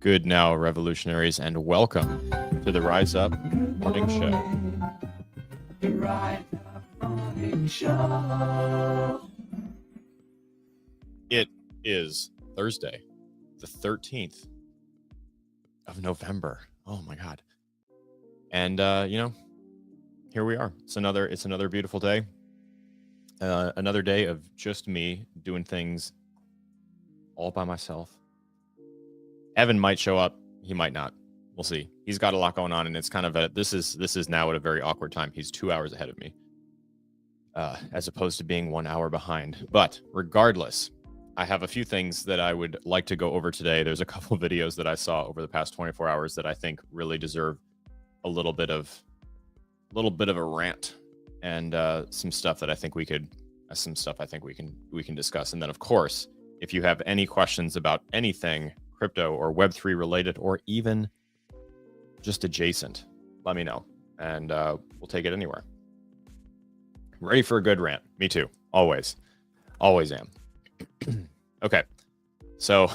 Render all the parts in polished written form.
Good now, revolutionaries, and welcome to the Rise Up Morning Show. The Rise Up Morning Show. It is Thursday, the 13th of November. Oh my God. And here we are. It's another beautiful day. Another day of just me doing things all by myself. Evan might show up. He might not. We'll see. He's got a lot going on, and it's kind of this is now at a very awkward time. He's 2 hours ahead of me, as opposed to being 1 hour behind. But regardless, I have a few things that I would like to go over today. There's a couple of videos that I saw over the past 24 hours that I think really deserve a little bit of a rant, and some stuff that I think we can discuss. And then, of course, if you have any questions about anything crypto or Web3 related, or even just adjacent, let me know, and we'll take it anywhere. Ready for a good rant? Me too. Always am. Okay, so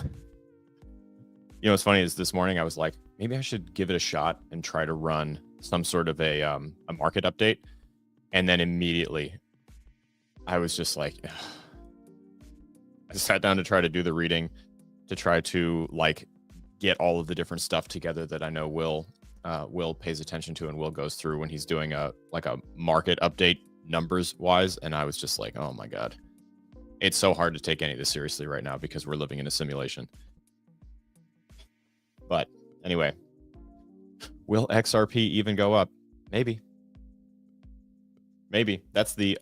what's funny is this morning I was like, maybe I should give it a shot and try to run some sort of a market update, and then immediately I was just like, ugh. I sat down to try to do the reading, to try to get all of the different stuff together that I know Will pays attention to, and Will goes through when he's doing a market update numbers wise. And I was just like, oh my God, it's so hard to take any of this seriously right now because we're living in a simulation. But anyway, will XRP even go up? Maybe. That's the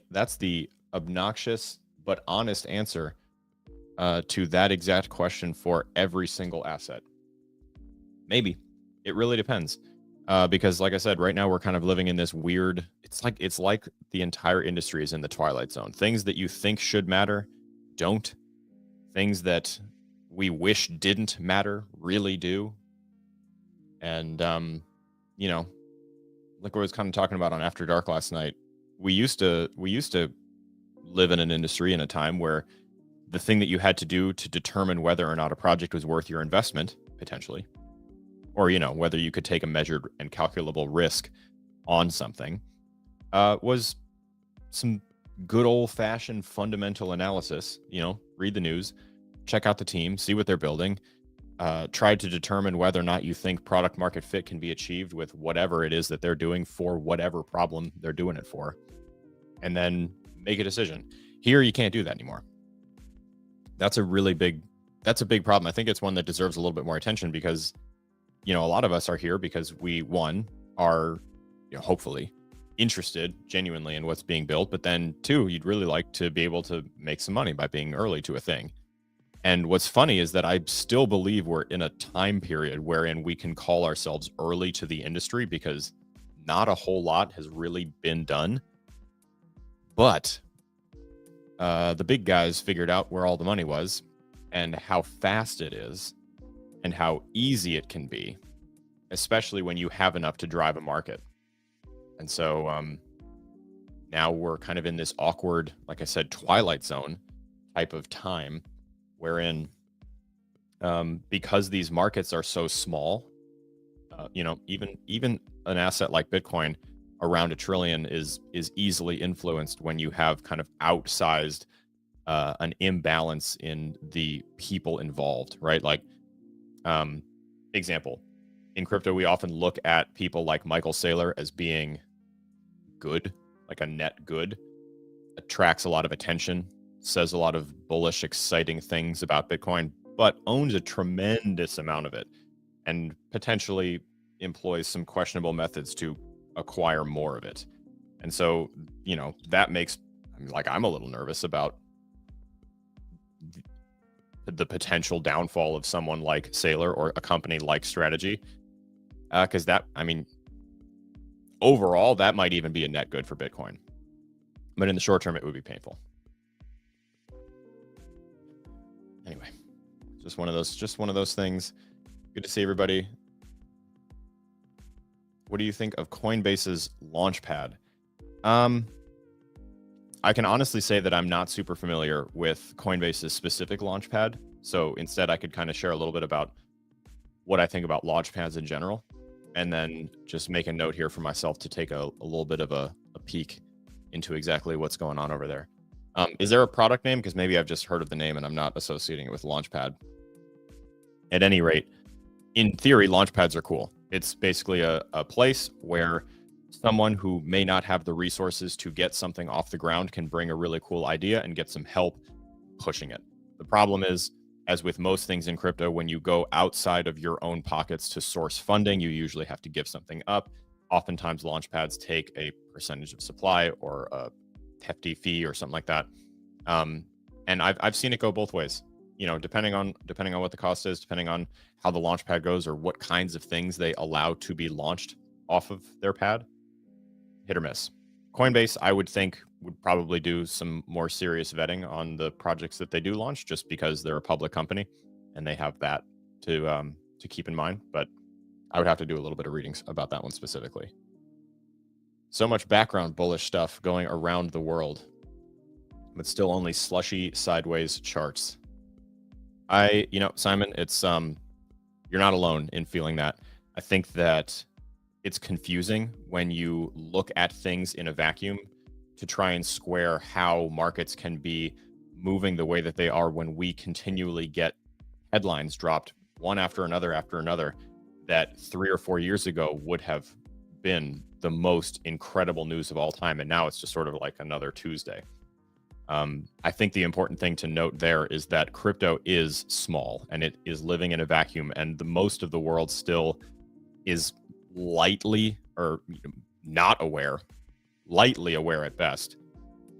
obnoxious but honest answer to that exact question for every single asset. Maybe. It really depends. Because like I said, right now we're kind of living in this weird, it's like the entire industry is in the Twilight Zone. Things that you think should matter don't. Things that we wish didn't matter really do. And like I was kind of talking about on After Dark last night, we used to live in an industry in a time where the thing that you had to do to determine whether or not a project was worth your investment, potentially, or, whether you could take a measured and calculable risk on something, was some good old fashioned fundamental analysis. Read the news, check out the team, see what they're building, try to determine whether or not you think product market fit can be achieved with whatever it is that they're doing for whatever problem they're doing it for, and then make a decision. Here, you can't do that anymore. That's a big problem. I think it's one that deserves a little bit more attention because, a lot of us are here because we, one, are hopefully interested genuinely in what's being built, but then two, you'd really like to be able to make some money by being early to a thing. And what's funny is that I still believe we're in a time period wherein we can call ourselves early to the industry because not a whole lot has really been done. But the big guys figured out where all the money was and how fast it is and how easy it can be, especially when you have enough to drive a market. And so now we're kind of in this awkward, like I said, Twilight Zone type of time wherein because these markets are so small, even an asset like Bitcoin around $1 trillion is easily influenced when you have kind of outsized an imbalance in the people involved, right? Like, example, in crypto, we often look at people like Michael Saylor as being good, like a net good, attracts a lot of attention, says a lot of bullish, exciting things about Bitcoin, but owns a tremendous amount of it and potentially employs some questionable methods to acquire more of it. And so, that makes, I'm a little nervous about the potential downfall of someone like Saylor or a company like Strategy. Because overall, that might even be a net good for Bitcoin. But in the short term, it would be painful. Anyway, just one of those things. Good to see everybody. What do you think of Coinbase's Launchpad? I can honestly say that I'm not super familiar with Coinbase's specific Launchpad. So instead, I could kind of share a little bit about what I think about launchpads in general, and then just make a note here for myself to take a little bit of a peek into exactly what's going on over there. Is there a product name? Because maybe I've just heard of the name and I'm not associating it with Launchpad. At any rate, in theory, launchpads are cool. It's basically a place where someone who may not have the resources to get something off the ground can bring a really cool idea and get some help pushing it. The problem is, as with most things in crypto, when you go outside of your own pockets to source funding, you usually have to give something up. Oftentimes, launchpads take a percentage of supply or a hefty fee or something like that. And I've seen it go both ways. You know, depending on what the cost is, depending on how the launchpad goes, or what kinds of things they allow to be launched off of their pad, hit or miss. Coinbase, I would think, would probably do some more serious vetting on the projects that they do launch, just because they're a public company and they have that to keep in mind. But I would have to do a little bit of readings about that one specifically. So much background bullish stuff going around the world, but still only slushy sideways charts. Simon, it's you're not alone in feeling that. I think that it's confusing when you look at things in a vacuum to try and square how markets can be moving the way that they are when we continually get headlines dropped one after another that 3 or 4 years ago would have been the most incredible news of all time. And now it's just sort of like another Tuesday. I think the important thing to note there is that crypto is small and it is living in a vacuum, and the most of the world still is lightly or not aware, lightly aware at best,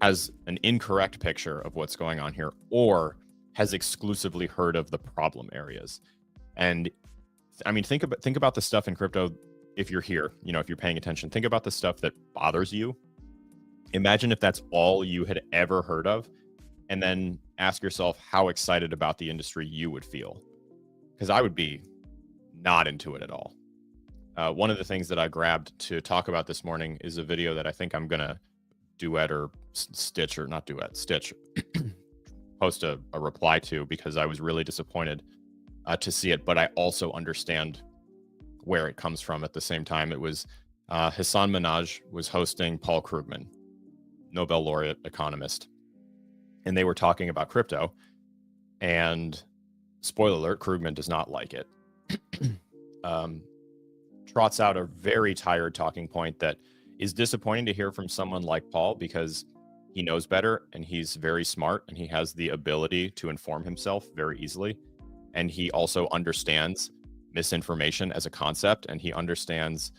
has an incorrect picture of what's going on here, or has exclusively heard of the problem areas. And I mean, think about the stuff in crypto. If you're here, if you're paying attention, think about the stuff that bothers you. Imagine if that's all you had ever heard of, and then ask yourself how excited about the industry you would feel. Because I would be not into it at all. One of the things that I grabbed to talk about this morning is a video that I think I'm going to stitch, post a reply to, because I was really disappointed to see it, but I also understand where it comes from at the same time. It was Hassan Minhaj was hosting Paul Krugman, Nobel laureate economist, and they were talking about crypto, and spoiler alert, Krugman does not like it. Trots out a very tired talking point that is disappointing to hear from someone like Paul, because he knows better and he's very smart and he has the ability to inform himself very easily. And he also understands misinformation as a concept, and he understands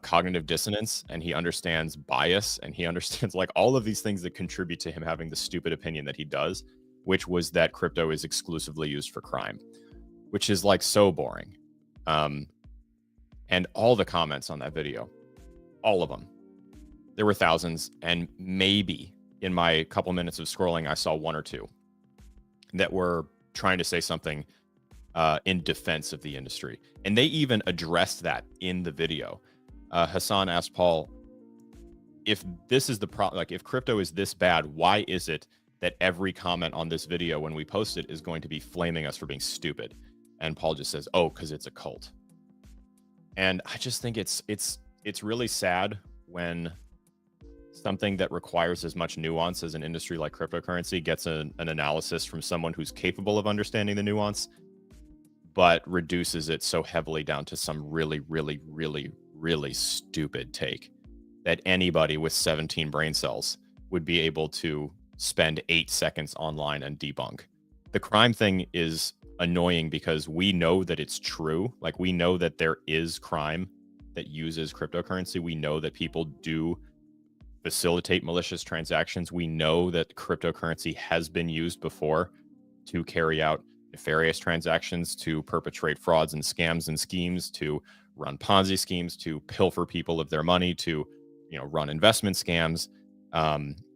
cognitive dissonance, and he understands bias, and he understands like all of these things that contribute to him having the stupid opinion that he does, which was that crypto is exclusively used for crime, which is like so boring. And all the comments on that video, all of them, there were thousands, and maybe in my couple minutes of scrolling, I saw one or two that were trying to say something in defense of the industry. And they even addressed that in the video. Hassan asked Paul, if this is the problem, like if crypto is this bad, why is it that every comment on this video when we post it is going to be flaming us for being stupid? And Paul just says, oh, because it's a cult. And I just think it's really sad when something that requires as much nuance as an industry like cryptocurrency gets an analysis from someone who's capable of understanding the nuance, but reduces it so heavily down to some really, really, really, really stupid take that anybody with 17 brain cells would be able to spend 8 seconds online and debunk. The crime thing is annoying because we know that it's true. Like, we know that there is crime that uses cryptocurrency. We know that people do facilitate malicious transactions. We know that cryptocurrency has been used before to carry out nefarious transactions, to perpetrate frauds and scams and schemes, to run Ponzi schemes, to pilfer people of their money, to run investment scams.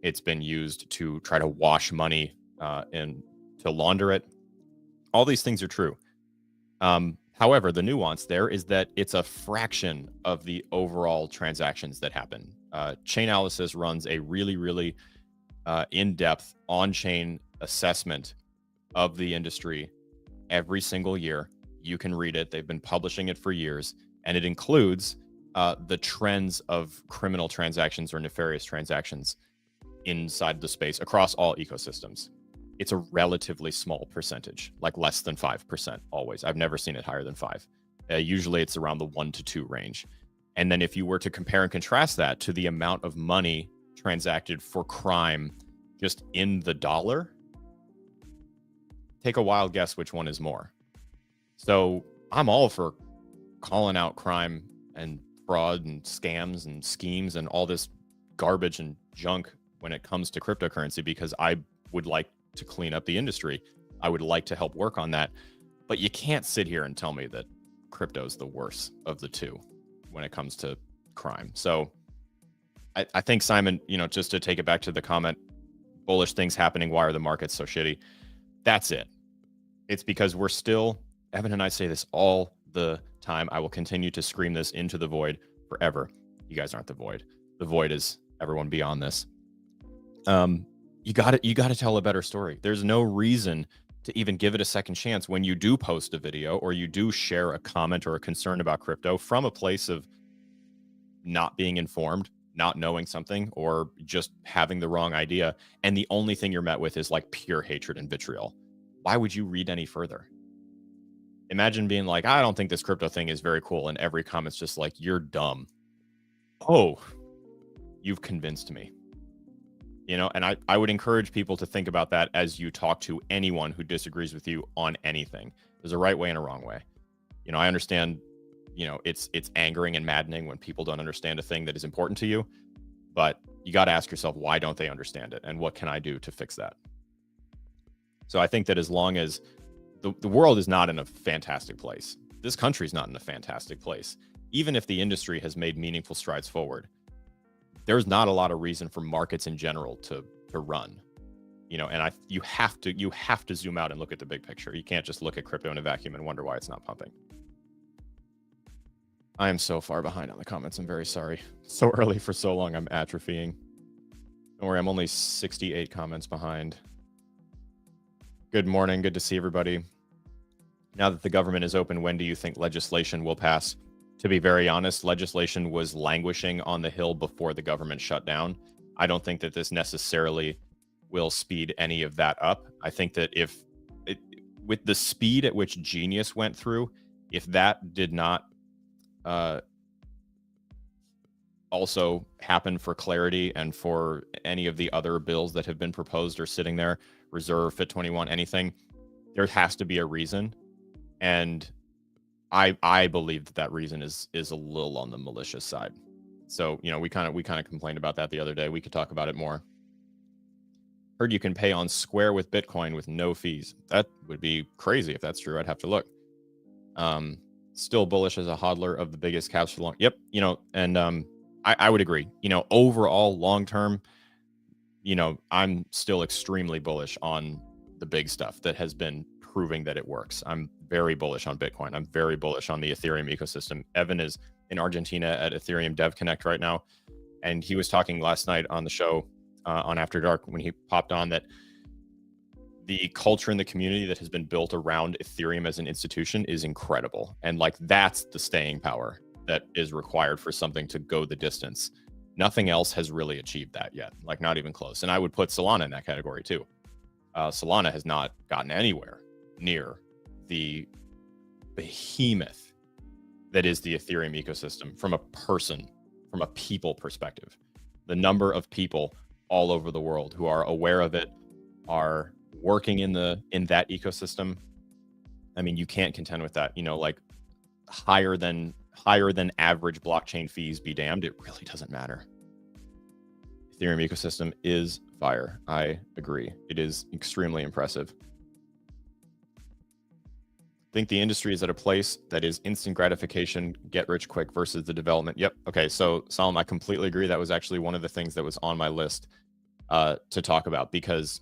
It's been used to try to wash money and to launder it. All these things are true. However, the nuance there is that it's a fraction of the overall transactions that happen. Chainalysis runs a really, really in-depth on-chain assessment of the industry every single year You can read it. They've been publishing it for years, and it includes the trends of criminal transactions or nefarious transactions inside the space across all ecosystems. It's a relatively small percentage, like less than 5% always. I've never seen it higher than 5. Usually it's around the 1 to 2 range. And then if you were to compare and contrast that to the amount of money transacted for crime just in the dollar, take a wild guess which one is more. So I'm all for calling out crime and fraud and scams and schemes and all this garbage and junk when it comes to cryptocurrency, because I would like to clean up the industry. I would like to help work on that. But you can't sit here and tell me that crypto is the worst of the two when it comes to crime. So I think, Simon, just to take it back to the comment, bullish things happening, why are the markets so shitty? That's it. It's because we're still, Evan and I say this all the time. I will continue to scream this into the void forever. You guys aren't the void. The void is everyone beyond this. You got to tell a better story. There's no reason to even give it a second chance when you do post a video or you do share a comment or a concern about crypto from a place of not being informed, not knowing something, or just having the wrong idea. And the only thing you're met with is like pure hatred and vitriol. Why would you read any further? Imagine being like, I don't think this crypto thing is very cool. And every comment's just like, you're dumb. Oh, you've convinced me. And I would encourage people to think about that as you talk to anyone who disagrees with you on anything. There's a right way and a wrong way. I understand, it's angering and maddening when people don't understand a thing that is important to you, but you got to ask yourself, why don't they understand it? And what can I do to fix that? So I think that as long as the world is not in a fantastic place, this country's not in a fantastic place, even if the industry has made meaningful strides forward, there's not a lot of reason for markets in general to run, and you have to zoom out and look at the big picture. You can't just look at crypto in a vacuum and wonder why it's not pumping. I am so far behind on the comments. I'm very sorry. So early for so long, I'm atrophying. Don't worry, I'm only 68 comments behind. Good morning. Good to see everybody. Now that the government is open, when do you think legislation will pass? To be very honest, legislation was languishing on the Hill before the government shut down. I don't think that this necessarily will speed any of that up. I think that with the speed at which Genius went through, if that did not also happen for clarity and for any of the other bills that have been proposed or sitting there, Reserve, Fit 21, anything, there has to be a reason. And I believe that reason is a little on the malicious side. So, we kind of complained about that the other day. We could talk about it more. Heard you can pay on Square with Bitcoin with no fees. That would be crazy if that's true. I'd have to look. Still bullish as a hodler of the biggest caps for long. Yep. And I would agree. Overall, long term, I'm still extremely bullish on the big stuff that has been proving that it works. I'm very bullish on Bitcoin. I'm very bullish on the Ethereum ecosystem. Evan is in Argentina at Ethereum DevConnect right now. And he was talking last night on the show on After Dark when he popped on that the culture in the community that has been built around Ethereum as an institution is incredible. And that's the staying power that is required for something to go the distance. Nothing else has really achieved that yet, not even close. And I would put Solana in that category too. Solana has not gotten anywhere near the behemoth that is the Ethereum ecosystem from a people perspective. The number of people all over the world who are aware of it, are working in that ecosystem. I mean, you can't contend with that. Higher than average blockchain fees be damned. It really doesn't matter. Ethereum ecosystem is fire. I agree. It is extremely impressive. Think the industry is at a place that is instant gratification, get rich quick versus the development. Yep. Okay. So Salim, I completely agree. That was actually one of the things that was on my list to talk about, because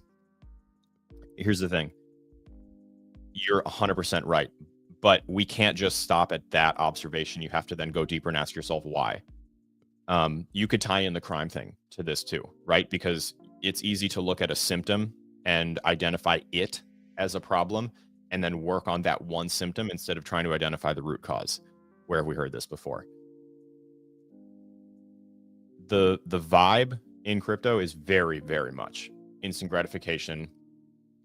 here's the thing. You're 100% right, but we can't just stop at that observation. You have to then go deeper and ask yourself why. You could tie in the crime thing to this too, right? Because it's easy to look at a symptom and identify it as a problem and then work on that one symptom instead of trying to identify the root cause. Where have we heard this before? The vibe in crypto is very, very much instant gratification.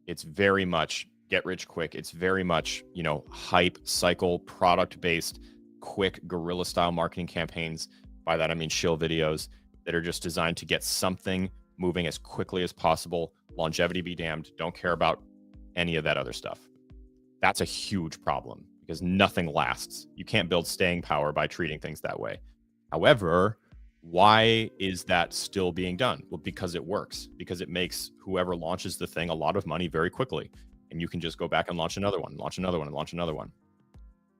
It's very much get rich quick. It's very much, you know, hype cycle, product based, quick guerrilla style marketing campaigns. By that I mean shill videos that are just designed to get something moving as quickly as possible. Longevity be damned. Don't care about any of that other stuff. That's a huge problem because nothing lasts. You can't build staying power by treating things that way. However, why is that still being done? Well, because it works, because it makes whoever launches the thing a lot of money very quickly. And you can just go back and launch another one, launch another one, and launch another one,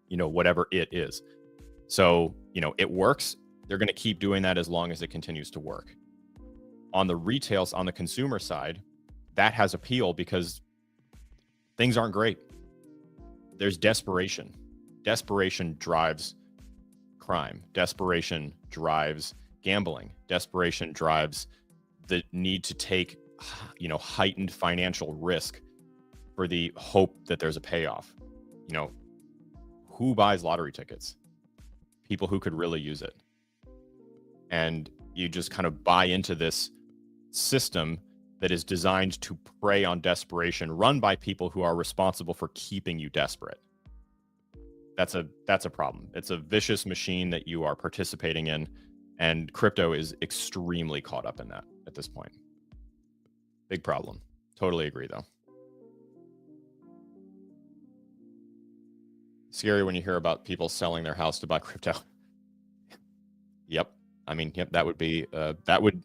you know, whatever it is. So, you know, it works. They're going to keep doing that as long as it continues to work. On the retail, on the consumer side, that has appeal because things aren't great. There's desperation. Desperation drives crime. Desperation drives gambling. Desperation drives the need to take, you know, heightened financial risk for the hope that there's a payoff. You know, who buys lottery tickets? People who could really use it. And you just kind of buy into this system that is designed to prey on desperation, run by people who are responsible for keeping you desperate. That's a problem. It's a vicious machine that you are participating in, and crypto is extremely caught up in that at this point. Big problem. Totally agree, though. Scary when you hear about people selling their house to buy crypto. Yep. I mean, yep, that would be, that would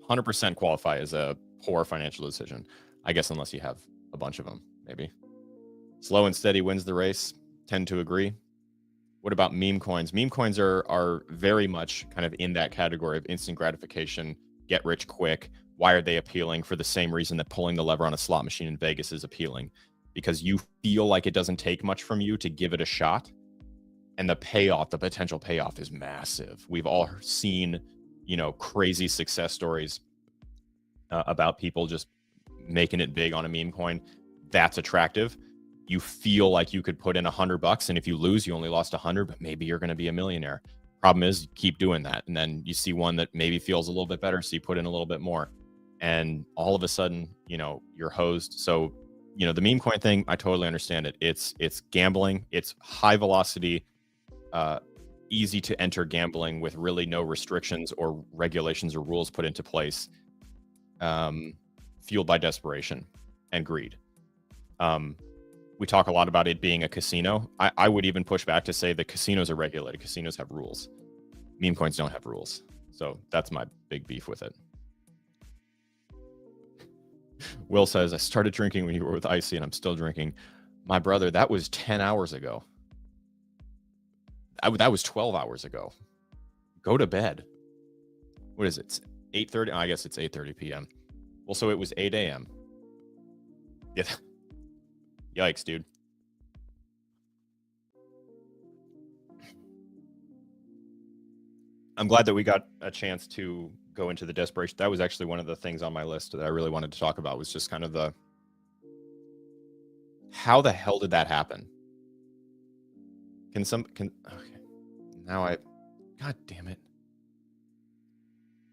100% qualify as a poor financial decision. I guess unless you have a bunch of them, maybe. Slow and steady wins the race. Tend to agree. What about meme coins? Meme coins are very much kind of in that category of instant gratification, get rich quick. Why are they appealing? For the same reason that pulling the lever on a slot machine in Vegas is appealing. Because you feel like it doesn't take much from you to give it a shot. And the payoff, the potential payoff is massive. We've all seen, you know, crazy success stories about people just making it big on a meme coin. That's attractive. You feel like you could put in $100, and if you lose, you only lost 100, but maybe you're going to be a millionaire. Problem is, you keep doing that, and then you see one that maybe feels a little bit better, so you put in a little bit more, and all of a sudden, you know, you're hosed. So, you know, the meme coin thing, I totally understand it. It's gambling. It's high velocity, easy to enter gambling with really no restrictions or regulations or rules put into place, fueled by desperation and greed. We talk a lot about it being a casino. I would even push back to say the casinos are regulated. Casinos have rules. Meme coins don't have rules. So that's my big beef with it. Will says, I started drinking when you were with Icy and I'm still drinking. My brother, that was 10 hours ago. That was 12 hours ago. Go to bed. What is it? 8:30? I guess it's 8:30 p.m. Well, so it was 8 a.m. Yeah. Yikes, dude. I'm glad that we got a chance to go into the desperation. That was actually one of the things on my list that I really wanted to talk about, was just kind of the, how the hell did that happen? Okay. Now God damn it.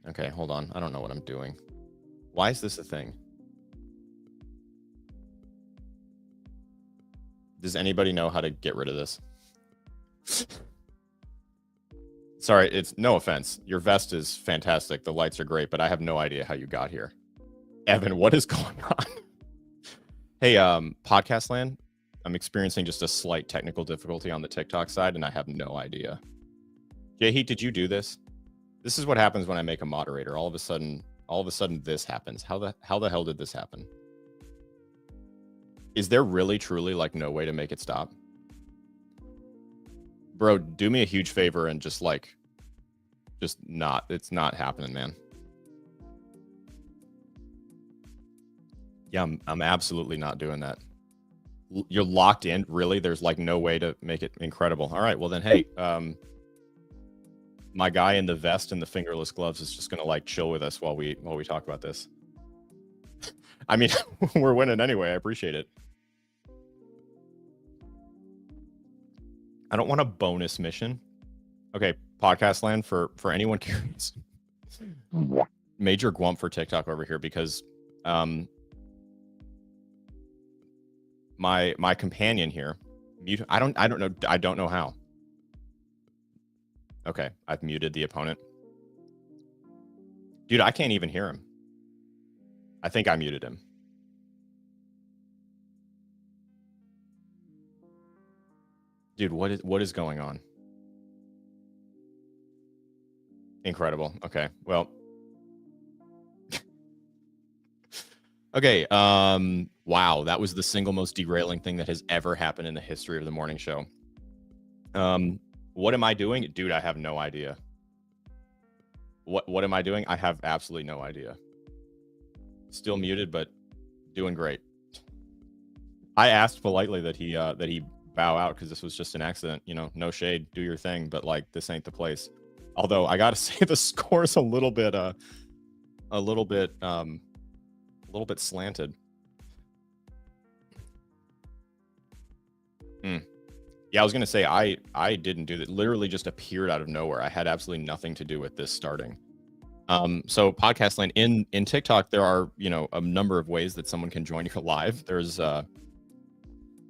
Okay, hold on. I don't know what I'm doing. Why is this a thing? Does anybody know how to get rid of this? Sorry, it's no offense. Your vest is fantastic. The lights are great, but I have no idea how you got here. Evan, what is going on? Hey, podcast land, I'm experiencing just a slight technical difficulty on the TikTok side, and I have no idea. Jay-Heat, did you do this? This is what happens when I make a moderator. All of a sudden this happens. How the hell did this happen? Is there really truly like no way to make it stop? Bro, do me a huge favor and just not, it's not happening, man. Yeah, I'm absolutely not doing that. You're locked in, really? There's like no way to make it incredible. All right, well then, hey, my guy in the vest and the fingerless gloves is just gonna like chill with us while we talk about this. I mean, we're winning anyway. I appreciate it. I don't want a bonus mission. Okay, podcast land, for anyone curious. Major gwump for TikTok over here because my companion here I don't know how. Okay, I've muted the opponent. Dude, I can't even hear him. I think I muted him. Dude, what is going on? Incredible. Okay, well. Okay, wow, that was the single most derailing thing that has ever happened in the history of the morning show. What am I doing? Dude, I have no idea. What am I doing? I have absolutely no idea. Still muted, but doing great. I asked politely that he bow out because this was just an accident. You know, no shade, do your thing, but like this ain't the place. Although I gotta say the score's a little bit slanted. Yeah, I was gonna say I didn't do that. Literally just appeared out of nowhere. I had absolutely nothing to do with this starting. So podcast land in TikTok, there are, you know, a number of ways that someone can join you live.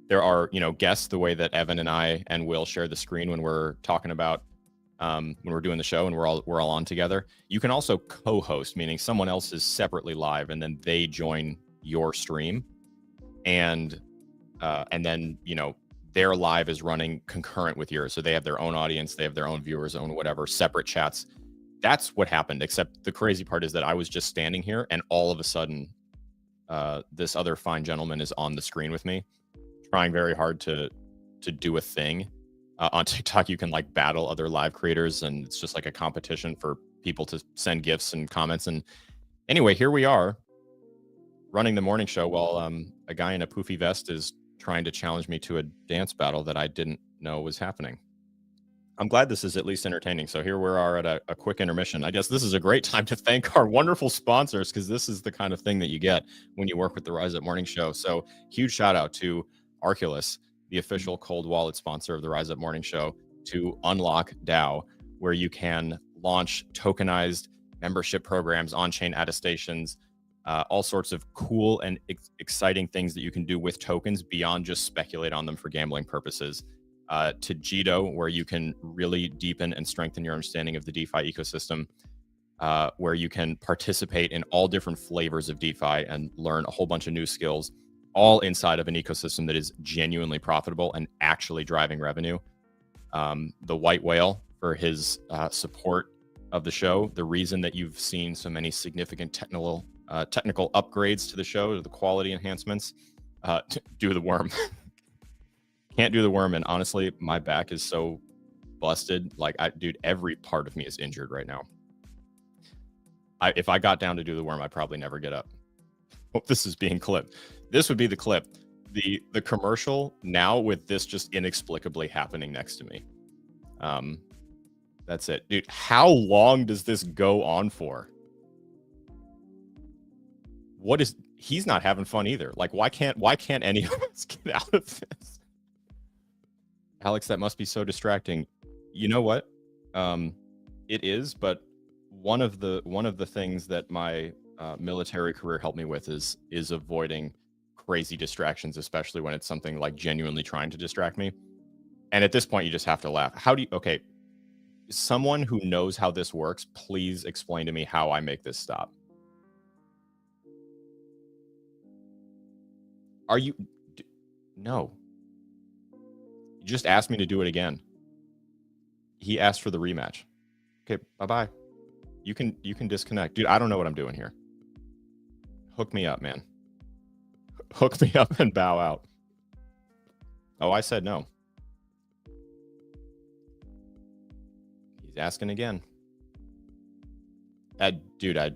There are, you know, guests, the way that Evan and I and Will share the screen when we're talking about when we're doing the show and we're all on together. You can also co-host, meaning someone else is separately live and then they join your stream, and then, you know, their live is running concurrent with yours. So they have their own audience, they have their own viewers, own whatever, separate chats. That's what happened, except the crazy part is that I was just standing here and all of a sudden this other fine gentleman is on the screen with me, trying very hard to do a thing. On TikTok, you can like battle other live creators, and it's just like a competition for people to send gifts and comments. And anyway, here we are running the morning show while a guy in a poofy vest is trying to challenge me to a dance battle that I didn't know was happening. I'm glad this is at least entertaining. So here we are at a quick intermission. I guess this is a great time to thank our wonderful sponsors, because this is the kind of thing that you get when you work with the Rise Up Morning Show. So huge shout out to Arculus, the official cold wallet sponsor of the Rise Up Morning Show, to Unlock DAO, where you can launch tokenized membership programs, on-chain attestations, all sorts of cool and exciting things that you can do with tokens beyond just speculate on them for gambling purposes. To JITO, where you can really deepen and strengthen your understanding of the DeFi ecosystem, where you can participate in all different flavors of DeFi and learn a whole bunch of new skills, all inside of an ecosystem that is genuinely profitable and actually driving revenue. The White Whale for his support of the show. The reason that you've seen so many significant technical upgrades to the show, to the quality enhancements. Do the worm. Can't do the worm, and honestly, my back is so busted. Like, dude, every part of me is injured right now. If I got down to do the worm, I'd probably never get up. Hope this is being clipped. This would be the clip. The commercial now with this just inexplicably happening next to me. That's it. Dude, how long does this go on for? He's not having fun either. Like, why can't any of us get out of this? Alex, that must be so distracting. You know what? It is, but one of the things that my military career helped me with is avoiding crazy distractions, especially when it's something like genuinely trying to distract me. And at this point, you just have to laugh. Okay, someone who knows how this works, please explain to me how I make this stop. No. You just asked me to do it again. He asked for the rematch. Okay, bye-bye. You can disconnect. Dude, I don't know what I'm doing here. Hook me up, man. Hook me up and bow out. Oh, I said no. He's asking again. Dude, I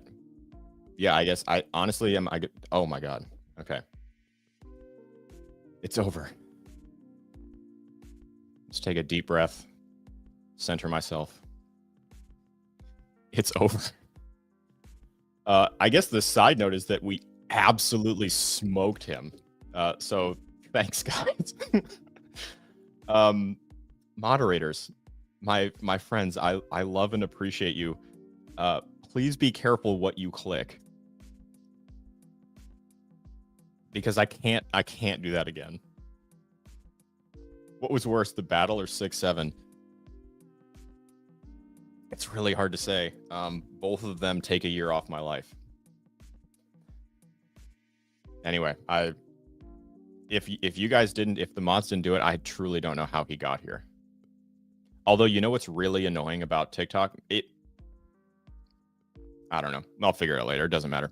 guess I honestly am. Oh my God. Okay. It's over. Just take a deep breath. Center myself. It's over. I guess the side note is that we absolutely smoked him. So thanks, guys. moderators, my friends, I love and appreciate you. Please be careful what you click, because I can't do that again. What was worse, the battle or 6-7? It's really hard to say. Both of them take a year off my life. Anyway, if you guys didn't, if the mods didn't do it, I truly don't know how he got here. Although, you know what's really annoying about TikTok? I don't know. I'll figure it out later. It doesn't matter.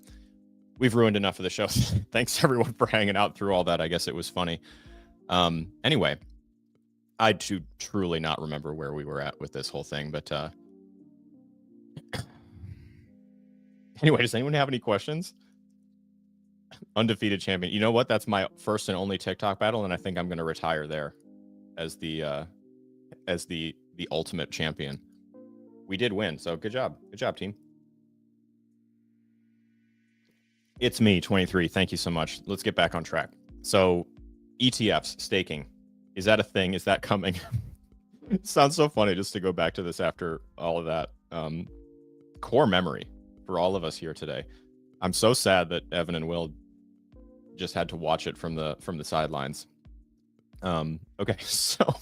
We've ruined enough of the show. Thanks everyone for hanging out through all that. I guess it was funny. Anyway, I do truly not remember where we were at with this whole thing, but anyway, does anyone have any questions? Undefeated champion. You know what? That's my first and only TikTok battle, and I think I'm going to retire there as the ultimate champion. We did win, so good job. Good job, team. It's me, 23. Thank you so much. Let's get back on track. So ETFs, staking. Is that a thing? Is that coming? It sounds so funny just to go back to this after all of that. Core memory for all of us here today. I'm so sad that Evan and Will just had to watch it from the sidelines. Okay, so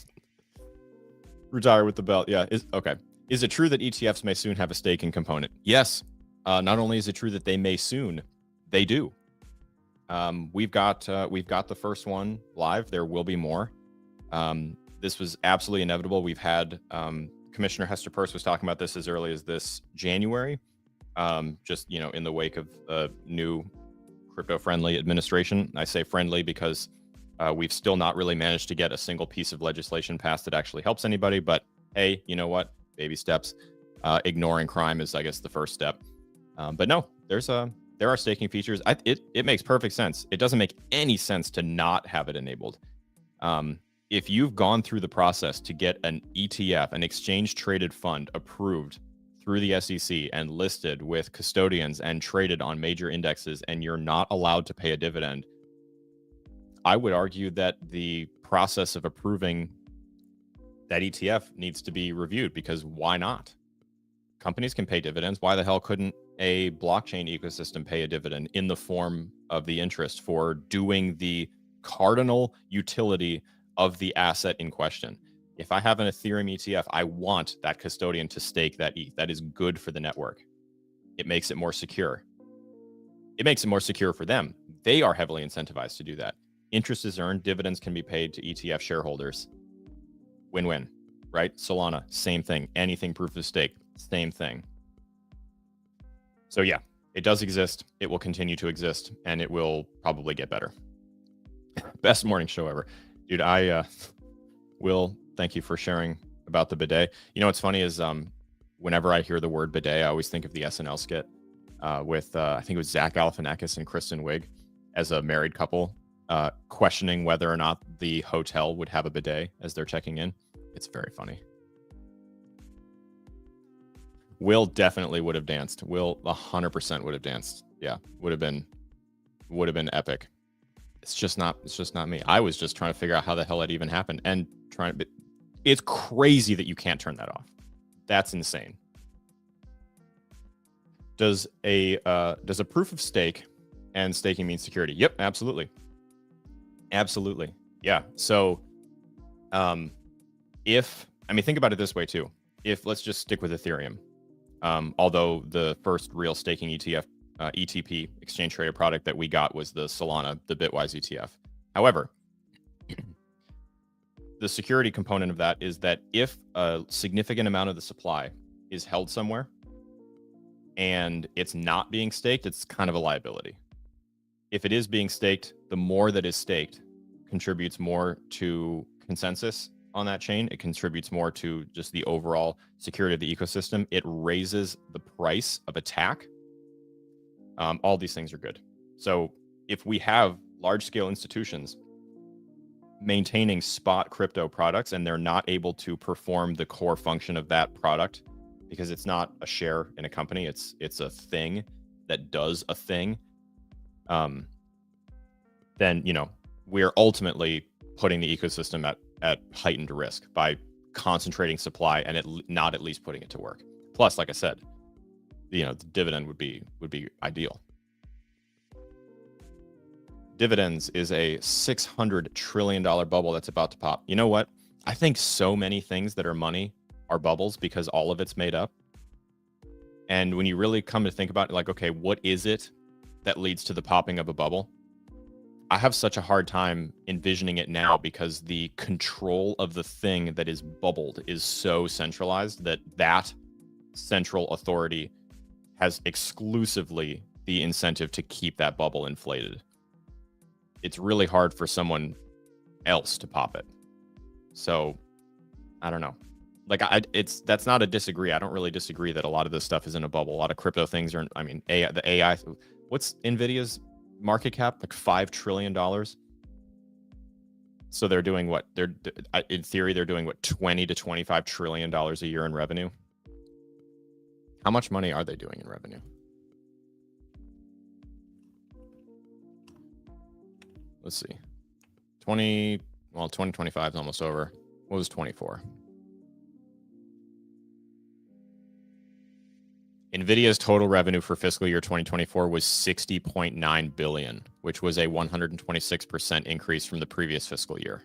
retire with the belt. Yeah, okay. Is it true that ETFs may soon have a staking component? Yes. Not only is it true that they may soon, they do. We've got the first one live. There will be more. This was absolutely inevitable. We've had Commissioner Hester Peirce was talking about this as early as this January. Just, you know, in the wake of a new crypto-friendly administration. I say friendly because we've still not really managed to get a single piece of legislation passed that actually helps anybody. But hey, you know what? Baby steps. Ignoring crime is, I guess, the first step. But no, there are staking features. It makes perfect sense. It doesn't make any sense to not have it enabled. If you've gone through the process to get an ETF, an exchange-traded fund, approved through the SEC and listed with custodians and traded on major indexes, and you're not allowed to pay a dividend, I would argue that the process of approving that ETF needs to be reviewed, because why not? Companies can pay dividends. Why the hell couldn't a blockchain ecosystem pay a dividend in the form of the interest for doing the cardinal utility of the asset in question? If I have an Ethereum ETF, I want that custodian to stake that ETH. That is good for the network. It makes it more secure. It makes it more secure for them. They are heavily incentivized to do that. Interest is earned, dividends can be paid to ETF shareholders. Win-win, right? Solana, same thing. Anything proof of stake, same thing. So yeah, it does exist. It will continue to exist, and it will probably get better. Best morning show ever. Dude, Will, thank you for sharing about the bidet. You know what's funny is whenever I hear the word bidet, I always think of the SNL skit with, I think it was Zach Galifianakis and Kristen Wiig as a married couple questioning whether or not the hotel would have a bidet as they're checking in. It's very funny. Will definitely would have danced. Will 100% would have danced. Yeah, would have been epic. It's just not me. I was just trying to figure out how the hell it even happened, and it's crazy that you can't turn that off. That's insane. Does a proof of stake and staking mean security? Yep, absolutely. Absolutely. Yeah. So think about it this way too. If let's just stick with Ethereum. Although the first real staking ETF, ETP, exchange traded product that we got was the Solana, the Bitwise ETF. However, the security component of that is that if a significant amount of the supply is held somewhere and it's not being staked, it's kind of a liability. If it is being staked, the more that is staked contributes more to consensus on that chain. It contributes more to just the overall security of the ecosystem. It raises the price of attack. All these things are good. So if we have large scale institutions maintaining spot crypto products and they're not able to perform the core function of that product because it's not a share in a company, it's a thing that does a thing, then, you know, we're ultimately putting the ecosystem at heightened risk by concentrating supply and not at least putting it to work. Plus, like I said, the dividend would be ideal. Dividends is a $600 trillion bubble that's about to pop. You know what? I think so many things that are money are bubbles because all of it's made up. And when you really come to think about it, like, okay, what is it that leads to the popping of a bubble? I have such a hard time envisioning it now because the control of the thing that is bubbled is so centralized that central authority has exclusively the incentive to keep that bubble inflated. It's really hard for someone else to pop it. So I don't know. Like that's not a disagree. I don't really disagree that a lot of this stuff is in a bubble. A lot of crypto things are, the AI, what's NVIDIA's market cap? Like $5 trillion. So they're doing what? In theory, they're doing what, $20 to $25 trillion a year in revenue. How much money are they doing in revenue? Let's see. 2025 is almost over. What was 24? NVIDIA's total revenue for fiscal year 2024 was $60.9 billion, which was a 126% increase from the previous fiscal year.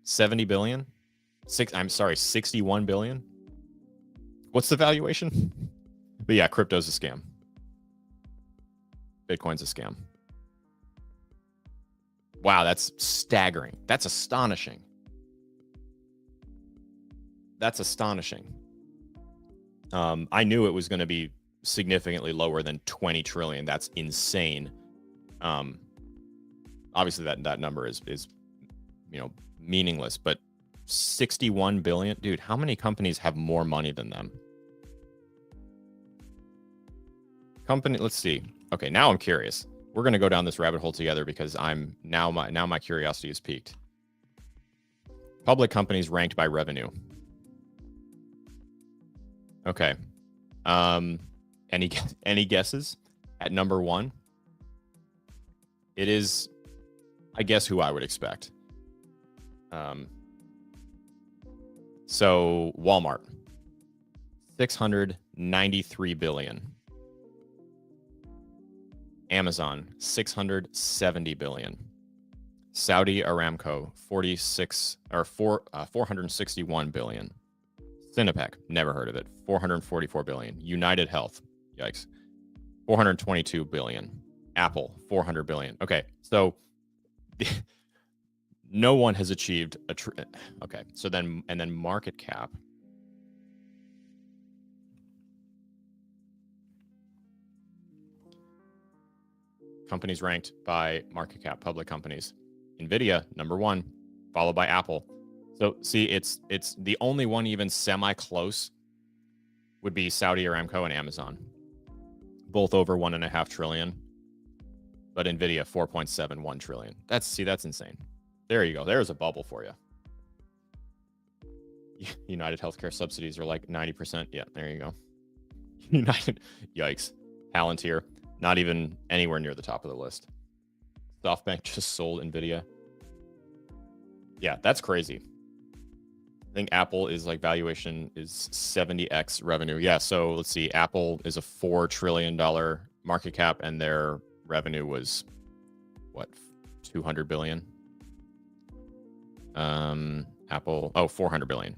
$70 billion? 61 billion? What's the valuation? But yeah, crypto's a scam. Bitcoin's a scam. Wow, that's staggering. That's astonishing. That's astonishing. I knew it was going to be significantly lower than 20 trillion. That's insane. Obviously that number is meaningless, but 61 billion, dude, how many companies have more money than them? Let's see. Okay, now I'm curious. We're going to go down this rabbit hole together because my curiosity is piqued. Public companies ranked by revenue. Okay. Any guesses at number one? It is, I guess, who I would expect. So Walmart, 693 billion. Amazon, 670 billion. Saudi Aramco, 461 billion. Cinepec, never heard of it, 444 billion. United Health, yikes, 422 billion. Apple, 400 billion. Okay, so no one has achieved okay, so then market cap. Companies ranked by market cap, public companies. NVIDIA, number one, followed by Apple. So see, it's the only one even semi-close would be Saudi Aramco and Amazon. Both over 1.5 trillion. But NVIDIA, 4.71 trillion. That's insane. There you go. There's a bubble for you. United Healthcare subsidies are like 90%. Yeah, there you go. United, yikes. Palantir, not even anywhere near the top of the list. SoftBank just sold NVIDIA. Yeah, that's crazy. I think Apple is like valuation is 70x revenue. Yeah, so let's see. Apple is a $4 trillion market cap and their revenue was what, 200 billion? Apple, 400 billion.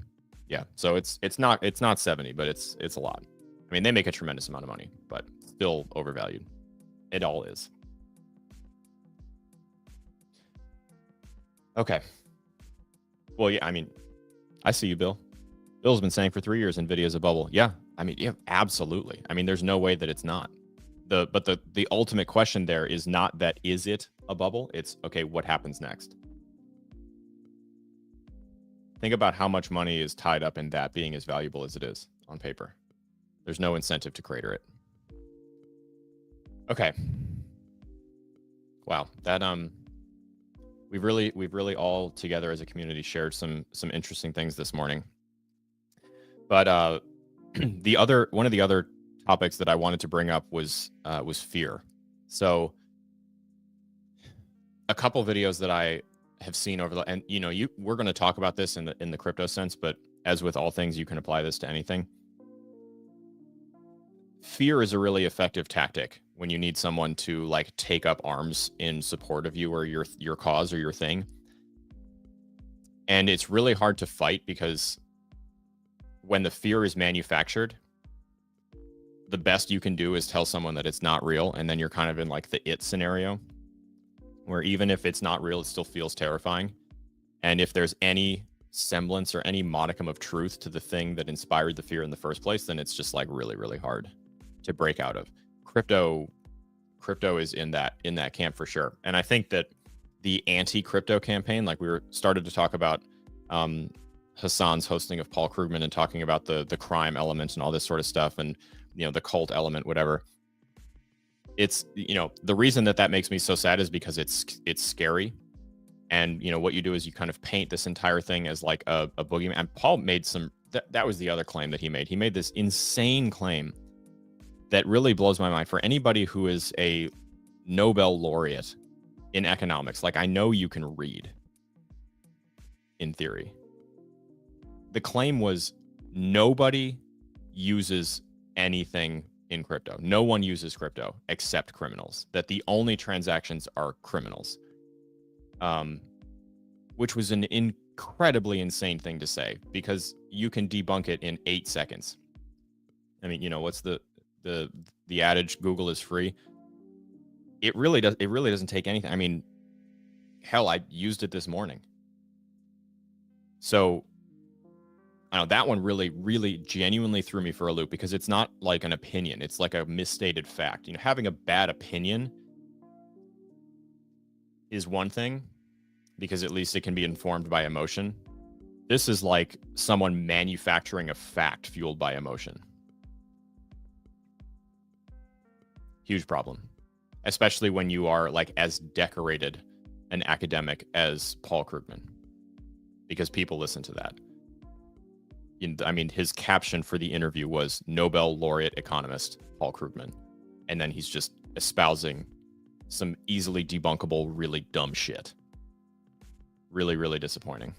Yeah, so it's not 70, but it's a lot. I mean, they make a tremendous amount of money, but still overvalued. It all is. Okay. Well, yeah, I mean, I see you, Bill. Bill's been saying for 3 years NVIDIA's a bubble. Yeah, I mean, yeah, absolutely. I mean, there's no way that it's not. But the ultimate question there is not that is it a bubble? It's okay, what happens next? Think about how much money is tied up in that being as valuable as it is on paper. There's no incentive to crater it. Okay. Wow, that we've really all together as a community shared some interesting things this morning. But one of the other topics that I wanted to bring up was fear. So a couple videos that I have seen over the, and you know, we're going to talk about this in the crypto sense, but as with all things, you can apply this to anything. Fear is a really effective tactic when you need someone to like take up arms in support of you or your cause or your thing. And it's really hard to fight because when the fear is manufactured, the best you can do is tell someone that it's not real. And then you're kind of in like the it scenario where even if it's not real, it still feels terrifying. And if there's any semblance or any modicum of truth to the thing that inspired the fear in the first place, then it's just like really, really hard to break out of. Crypto is in that camp for sure. And I think that the anti-crypto campaign, like we started to talk about Hassan's hosting of Paul Krugman and talking about the crime element and all this sort of stuff, and you know, the cult element, whatever. It's, you know, the reason that makes me so sad is because it's scary. And you know what you do is you kind of paint this entire thing as like a boogeyman. And Paul made some, that was the other claim that he made. He made this insane claim that really blows my mind. For anybody who is a Nobel laureate in economics, like I know you can read in theory. The claim was nobody uses anything in crypto. No one uses crypto except criminals. That the only transactions are criminals. Which was an incredibly insane thing to say because you can debunk it in 8 seconds. I mean, you know, what's the adage, Google is free. It really doesn't take anything. I mean, hell, I used it this morning. So I don't know, that one really genuinely threw me for a loop because it's not like an opinion. It's like a misstated fact. You know, having a bad opinion is one thing because at least it can be informed by emotion. This is like someone manufacturing a fact fueled by emotion. Huge problem, especially when you are like as decorated an academic as Paul Krugman, because people listen to that. I mean, his caption for the interview was Nobel laureate economist Paul Krugman, and then he's just espousing some easily debunkable, really dumb shit. Really, really disappointing.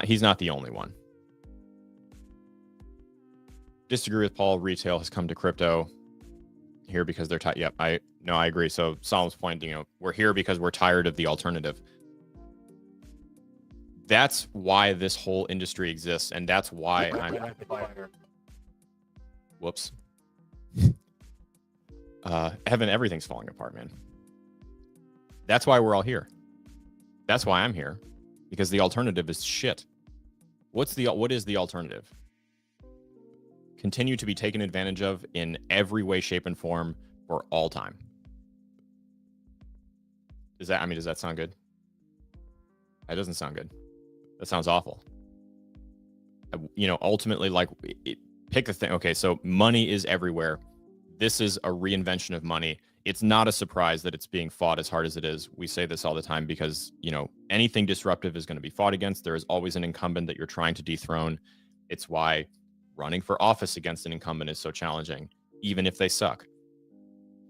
He's not the only one. Disagree with Paul. Retail has come to crypto here because they're tired. Yep, I agree. So Salim's point, you know, we're here because we're tired of the alternative. That's why this whole industry exists, and that's why I'm. Whoops. Evan, everything's falling apart, man. That's why we're all here. That's why I'm here, because the alternative is shit. What is the alternative? Continue to be taken advantage of in every way, shape, and form for all time. Does that sound good? That doesn't sound good. That sounds awful. You know, ultimately, like, pick a thing. Okay, so money is everywhere. This is a reinvention of money. It's not a surprise that it's being fought as hard as it is. We say this all the time because, you know, anything disruptive is going to be fought against. There is always an incumbent that you're trying to dethrone. It's why running for office against an incumbent is so challenging, even if they suck.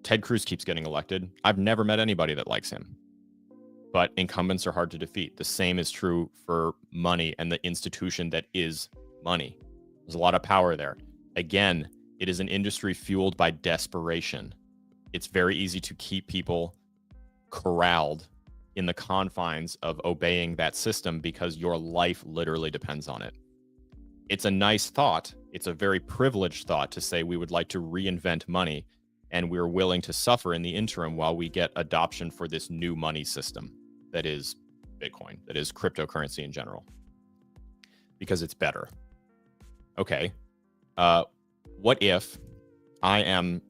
Ted Cruz keeps getting elected. I've never met anybody that likes him. But incumbents are hard to defeat. The same is true for money and the institution that is money. There's a lot of power there. Again, it is an industry fueled by desperation. It's very easy to keep people corralled in the confines of obeying that system because your life literally depends on it. It's a nice thought. It's a very privileged thought to say we would like to reinvent money and we're willing to suffer in the interim while we get adoption for this new money system that is Bitcoin, that is cryptocurrency in general, because it's better. Okay. What if I am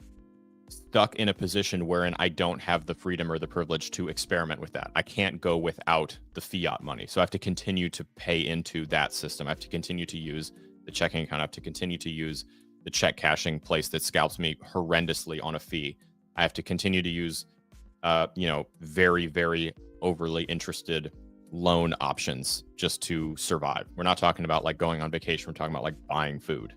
stuck in a position wherein I don't have the freedom or the privilege to experiment with that? I can't go without the fiat money. So I have to continue to pay into that system. I have to continue to use the checking account. I have to continue to use the check cashing place that scalps me horrendously on a fee. I have to continue to use, very, very overly interested loan options just to survive. We're not talking about like going on vacation. We're talking about like buying food.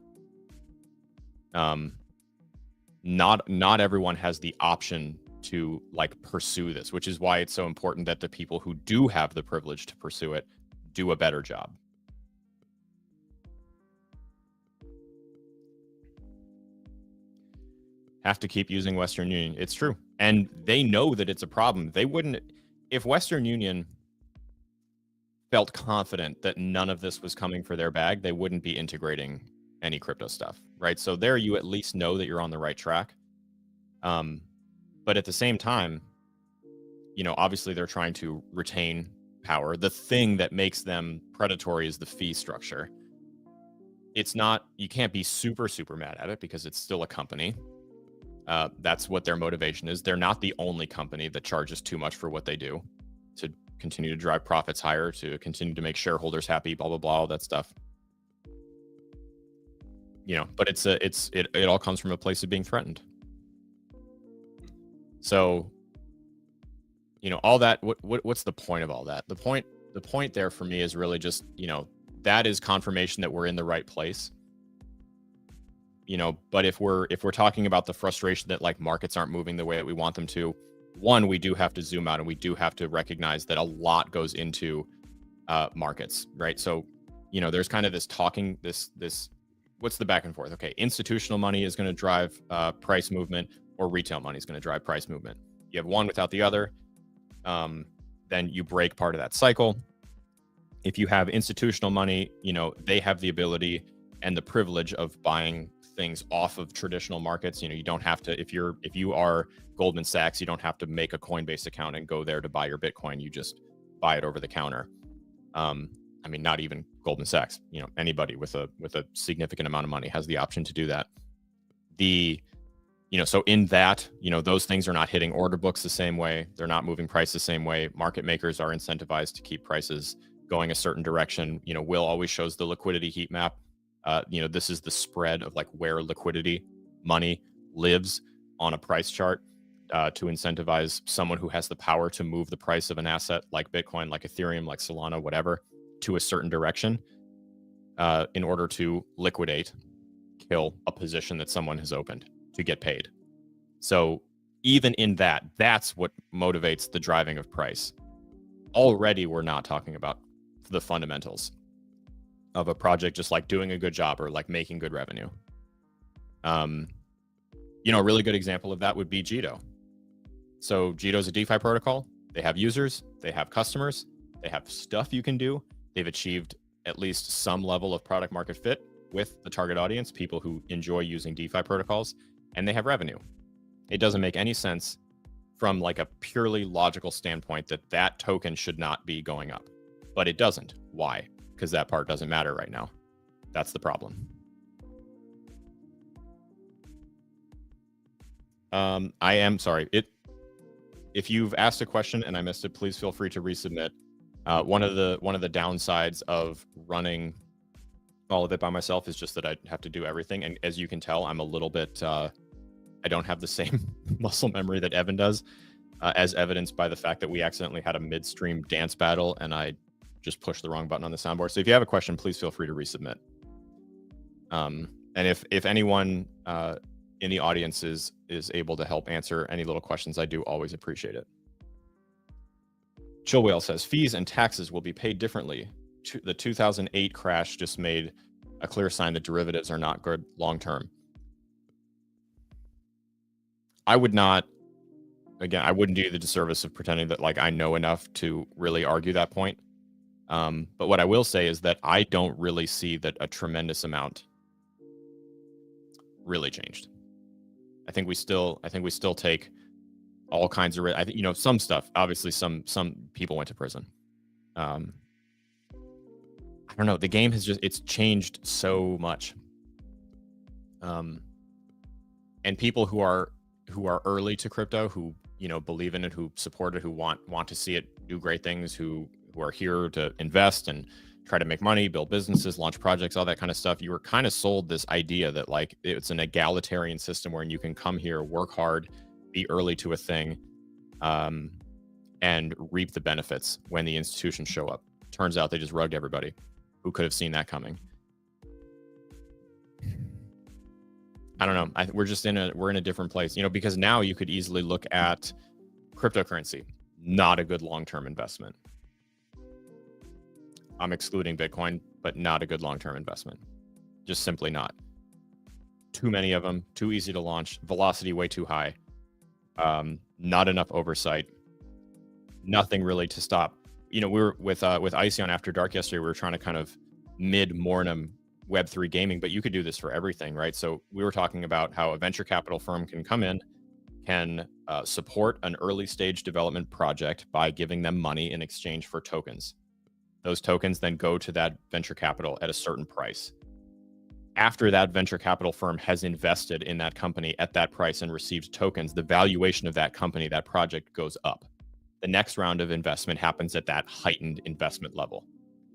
Not everyone has the option to like pursue this, which is why it's so important that the people who do have the privilege to pursue it do a better job. Have to keep using Western Union. It's true. And they know that it's a problem. They wouldn't, if Western Union felt confident that none of this was coming for their bag, they wouldn't be integrating any crypto stuff, right? So there you at least know that you're on the right track. But at the same time, you know, obviously they're trying to retain power. The thing that makes them predatory is the fee structure. It's not, you can't be super mad at it because it's still a company. That's what their motivation is. They're not the only company that charges too much for what they do to continue to drive profits higher, to continue to make shareholders happy, blah, blah, blah, all that stuff. You know, but it all comes from a place of being threatened. So, you know, all that, what's the point of all that? The point there for me is really just, you know, that is confirmation that we're in the right place. You know, but if we're talking about the frustration that like markets aren't moving the way that we want them to, one, we do have to zoom out and we do have to recognize that a lot goes into markets, right? So, you know, there's kind of this talking, this what's the back and forth? Okay, institutional money is going to drive price movement, or retail money is going to drive price movement. You have one without the other, then you break part of that cycle. If you have institutional money, you know, they have the ability and the privilege of buying things off of traditional markets. You know, you don't have to, if you are Goldman Sachs, you don't have to make a Coinbase account and go there to buy your Bitcoin. You just buy it over the counter. I mean, not even Goldman Sachs, you know, anybody with a significant amount of money has the option to do that. You know, so in that, you know, those things are not hitting order books the same way. They're not moving price the same way. Market makers are incentivized to keep prices going a certain direction. You know, Will always shows the liquidity heat map. You know, this is the spread of like where liquidity money lives on a price chart to incentivize someone who has the power to move the price of an asset like Bitcoin, like Ethereum, like Solana, whatever, to a certain direction in order to liquidate, kill a position that someone has opened to get paid. So even in that, that's what motivates the driving of price. Already, we're not talking about the fundamentals of a project just like doing a good job or like making good revenue. You know, a really good example of that would be JITO. So JITO is a DeFi protocol. They have users, they have customers, they have stuff you can do. They've achieved at least some level of product market fit with the target audience, people who enjoy using DeFi protocols, and they have revenue. It doesn't make any sense from like a purely logical standpoint that that token should not be going up, but it doesn't. Why? Because that part doesn't matter right now. That's the problem. I am sorry. If you've asked a question and I missed it, please feel free to resubmit. One of the downsides of running all of it by myself is just that I have to do everything. And as you can tell, I'm a little bit, I don't have the same muscle memory that Evan does, as evidenced by the fact that we accidentally had a midstream dance battle and I just pushed the wrong button on the soundboard. So if you have a question, please feel free to resubmit. And if anyone in the audience is able to help answer any little questions, I do always appreciate it. Chill Whale says, fees and taxes will be paid differently. The 2008 crash just made a clear sign that derivatives are not good long-term. I would not, again, I wouldn't do the disservice of pretending that like I know enough to really argue that point. But what I will say is that I don't really see that a tremendous amount really changed. I think we still take all kinds of, I think, you know, some stuff, obviously some people went to prison. I don't know. The game has it's changed so much. And people who are early to crypto, who, you know, believe in it, who support it, who want to see it do great things, who are here to invest and try to make money, build businesses, launch projects, all that kind of stuff. You were kind of sold this idea that like it's an egalitarian system where you can come here, work hard, be early to a thing, and reap the benefits when the institutions show up. Turns out they just rugged everybody. Who could have seen that coming? I don't know. We're in a different place, you know, because now you could easily look at cryptocurrency, not a good long-term investment. I'm excluding Bitcoin, but not a good long-term investment. Just simply not. Too many of them, too easy to launch, velocity way too high, not enough oversight, nothing really to stop. You know, we were with Icy on After Dark yesterday. We were trying to kind of mid-mortem Web3 gaming, but you could do this for everything, right? So we were talking about how a venture capital firm can come in, can support an early stage development project by giving them money in exchange for tokens. Those tokens then go to that venture capital at a certain price. After that venture capital firm has invested in that company at that price and received tokens, the valuation of that company, that project goes up. The next round of investment happens at that heightened investment level.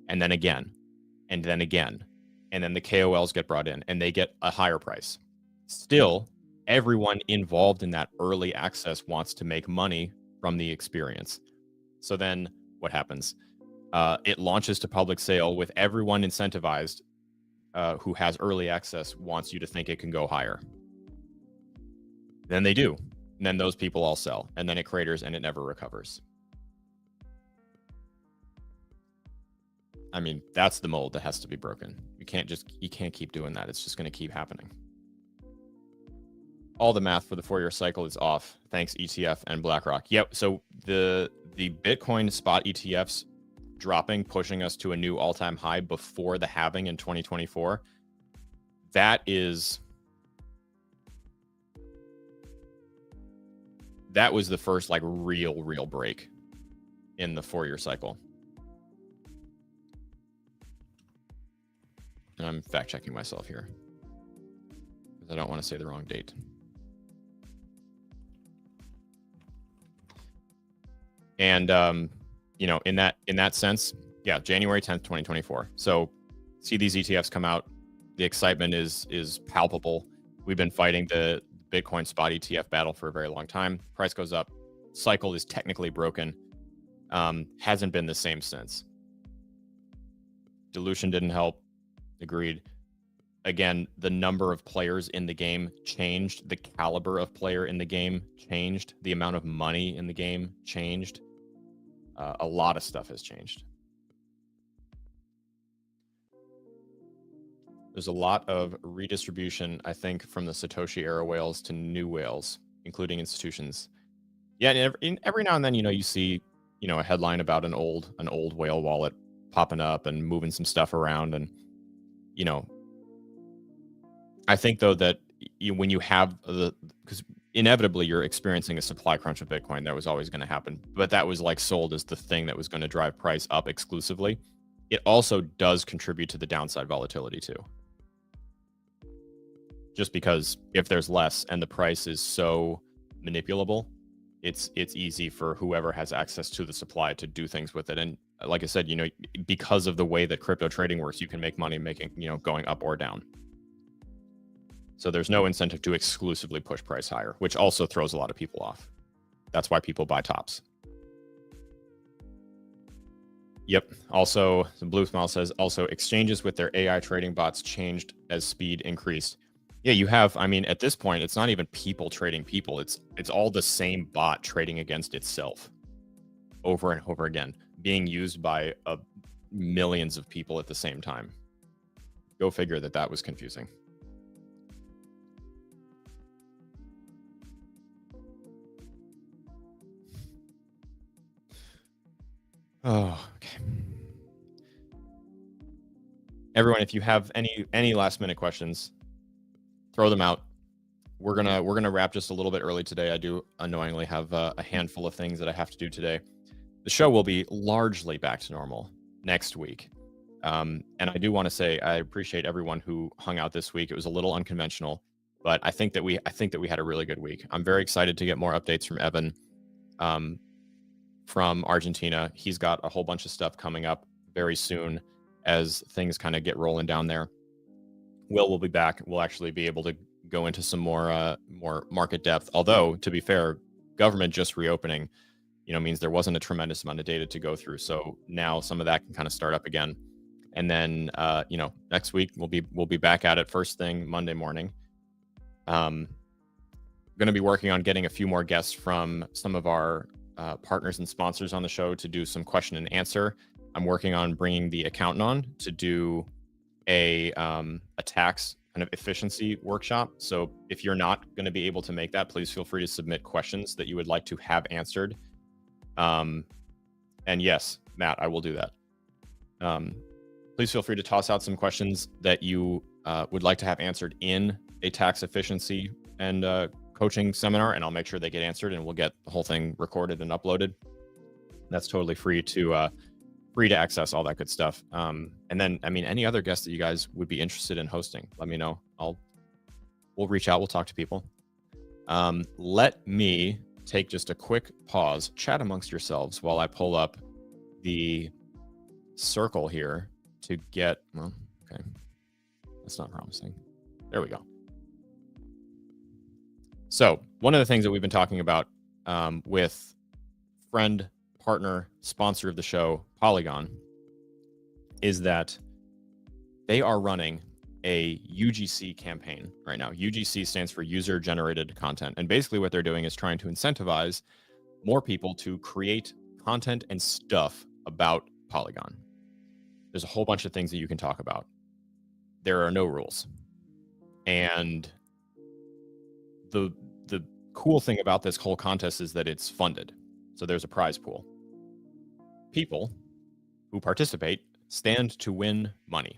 And then again, and then again. And then the KOLs get brought in and they get a higher price. Still, everyone involved in that early access wants to make money from the experience. So then what happens? It launches to public sale with everyone incentivized who has early access wants you to think it can go higher. Then they do. And then those people all sell. And then it craters and it never recovers. I mean, that's the mold that has to be broken. You can't keep doing that. It's just going to keep happening. All the math for the 4-year cycle is off. Thanks, ETF and BlackRock. Yep. So the Bitcoin spot ETFs dropping, pushing us to a new all-time high before the halving in 2024. That was the first like real break in the 4-year cycle. I'm fact checking myself here because I don't want to say the wrong date. And you know, in that sense, yeah, January 10th, 2024. So see these ETFs come out. The excitement is palpable. We've been fighting the Bitcoin spot ETF battle for a very long time. Price goes up. Cycle is technically broken. Hasn't been the same since. Dilution didn't help. Agreed. Again, the number of players in the game changed. The caliber of player in the game changed. The amount of money in the game changed. A lot of stuff has changed. There's a lot of redistribution, I think, from the Satoshi era whales to new whales, including institutions. Yeah, and every now and then, you know, you see, you know, a headline about an old whale wallet popping up and moving some stuff around, and you know, I think though that when you have because inevitably you're experiencing a supply crunch of Bitcoin, that was always going to happen, but that was like sold as the thing that was going to drive price up exclusively. It also does contribute to the downside volatility too. Just because if there's less and the price is so manipulable, it's easy for whoever has access to the supply to do things with it. And like I said, you know, because of the way that crypto trading works, you can make money making, you know, going up or down. So there's no incentive to exclusively push price higher, which also throws a lot of people off. That's why people buy tops. Yep. Also, the Blue Smile says, also exchanges with their AI trading bots changed as speed increased. Yeah, you have, I mean, at this point, it's not even people trading people. It's all the same bot trading against itself over and over again, being used by millions of people at the same time. Go figure that was confusing. Oh, okay. Everyone, if you have any last minute questions, throw them out. We're gonna wrap just a little bit early today. I do annoyingly have a handful of things that I have to do today. The show will be largely back to normal next week. And I do want to say I appreciate everyone who hung out this week. It was a little unconventional, but I think that we had a really good week. I'm very excited to get more updates from Evan from Argentina. He's got a whole bunch of stuff coming up very soon as things kind of get rolling down there. Will be back. We'll actually be able to go into some more market depth. Although, to be fair, government just reopening, you know, means there wasn't a tremendous amount of data to go through. So now some of that can kind of start up again. And then, you know, next week we'll be back at it first thing Monday morning. Going to be working on getting a few more guests from some of our partners and sponsors on the show to do some question and answer. I'm working on bringing the accountant on to do a tax kind of efficiency workshop. So if you're not going to be able to make that, please feel free to submit questions that you would like to have answered. And yes, Matt, I will do that. Please feel free to toss out some questions that you would like to have answered in a tax efficiency and coaching seminar, and I'll make sure they get answered, and we'll get the whole thing recorded and uploaded. That's totally free to access, all that good stuff. And then, I mean, any other guests that you guys would be interested in hosting, let me know. We'll reach out. We'll talk to people. Let me take just a quick pause, chat amongst yourselves while I pull up the circle here to get, well, okay, that's not promising. There we go. So one of the things that we've been talking about with friend, partner, sponsor of the show, Polygon, is that they are running a UGC campaign right now. UGC stands for user generated content. And basically what they're doing is trying to incentivize more people to create content and stuff about Polygon. There's a whole bunch of things that you can talk about. There are no rules. And the cool thing about this whole contest is that it's funded. So there's a prize pool. People who participate stand to win money.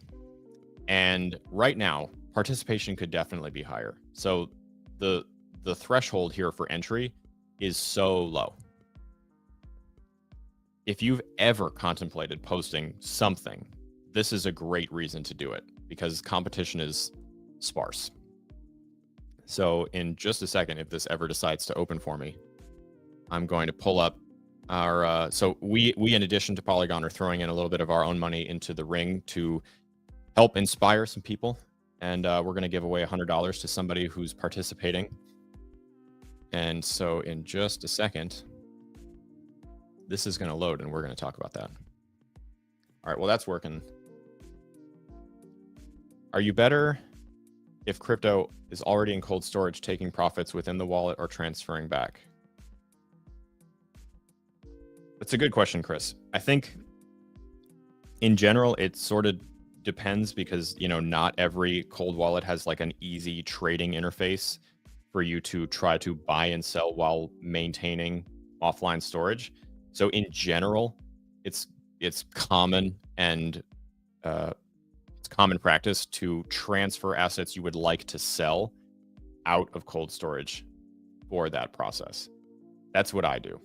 And right now, participation could definitely be higher. So the threshold here for entry is so low. If you've ever contemplated posting something, this is a great reason to do it because competition is sparse. So in just a second, if this ever decides to open for me, I'm going to pull up our, so we in addition to Polygon are throwing in a little bit of our own money into the ring to help inspire some people. And we're going to give away $100 to somebody who's participating. And so in just a second, this is going to load and we're going to talk about that. All right, well, that's working. Are you better if crypto is already in cold storage, taking profits within the wallet or transferring back? That's a good question, Chris. I think in general, it sort of depends because, you know, not every cold wallet has like an easy trading interface for you to try to buy and sell while maintaining offline storage. So in general, it's common and it's common practice to transfer assets you would like to sell out of cold storage for that process. That's what I do.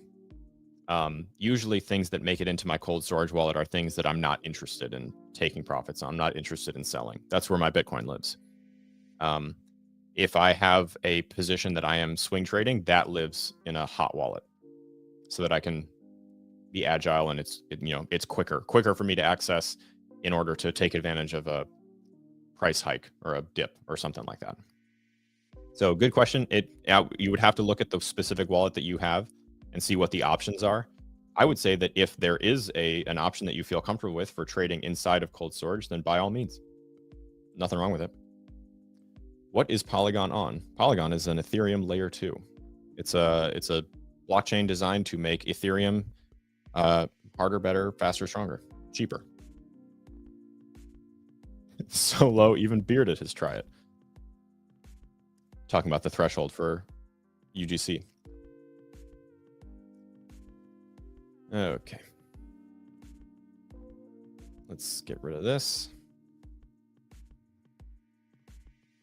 Usually things that make it into my cold storage wallet are things that I'm not interested in taking profits on. I'm not interested in selling. That's where my Bitcoin lives. If I have a position that I am swing trading, that lives in a hot wallet so that I can be agile and it's quicker for me to access in order to take advantage of a price hike or a dip or something like that. So good question. You would have to look at the specific wallet that you have and see what the options are. I would say that if there is an option that you feel comfortable with for trading inside of cold storage, then by all means, nothing wrong with it. What is Polygon on? Polygon is an Ethereum layer 2. It's a blockchain designed to make Ethereum harder, better, faster, stronger, cheaper. It's so low, even Bearded has tried it. Talking about the threshold for UGC. Okay. Let's get rid of this.